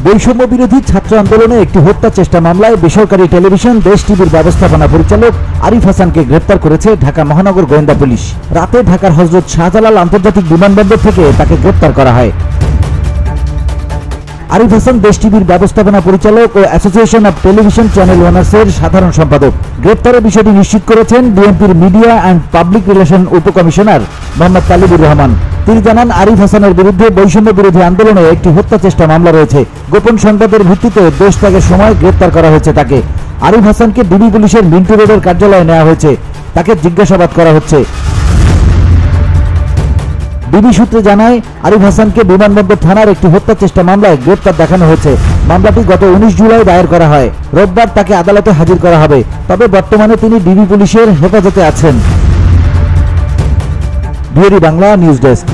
বৈষম্য বিরোধী ছাত্র আন্দোলনে একটি হত্যা চেষ্টা মামলায় বেসরকারি টেলিভিশন দেশ টিভির ব্যবস্থাপনা পরিচালক আরিফ হাসানকে গ্রেপ্তার করেছে ঢাকা মহানগর গোয়েন্দা পুলিশ। রাতে ঢাকার হযরত শাহজালাল আন্তর্জাতিক বিমানবন্দর থেকে তাকে গ্রেপ্তার করা হয়। আরিফ হাসান দেশ টিভির ব্যবস্থাপনা পরিচালক ও অ্যাসোসিয়েশন অব টেলিভিশন চ্যানেল ওনার্সের সাধারণ সম্পাদক। গ্রেপ্তারের বিষয়টি নিশ্চিত করেছেন বিএনপির মিডিয়া অ্যান্ড পাবলিক রিলেশন উপকমিশনার মোহাম্মদ তালিবুর রহমান। তিনি জানান, আরিফ হাসানের বিরুদ্ধে বৈষম্য বিরোধী আন্দোলনে একটি হত্যা চেষ্টা মামলা রয়েছে। গোপন সংবাদের ভিত্তিতে দেশ ত্যাগের সময় গ্রেপ্তার করা হয়েছে তাকে। আরিফ হাসানকে ডিবি পুলিশের মিন্টু রোডের কার্যালয়ে নেওয়া হয়েছে। তাকে জিজ্ঞাসাবাদ করা হচ্ছে। ডিবি সূত্রে জানায়, আরিফ হাসানকে বিমানবন্দর থানার একটি হত্যা চেষ্টা মামলায় গ্রেপ্তার দেখানো হয়েছে। মামলাটি গত 19 জুলাই দায়ের করা হয়। রোববার তাকে আদালতে হাজির করা হবে। তবে বর্তমানে তিনি ডিবি পুলিশের হেফাজতে আছেন। BD Bangla news desk.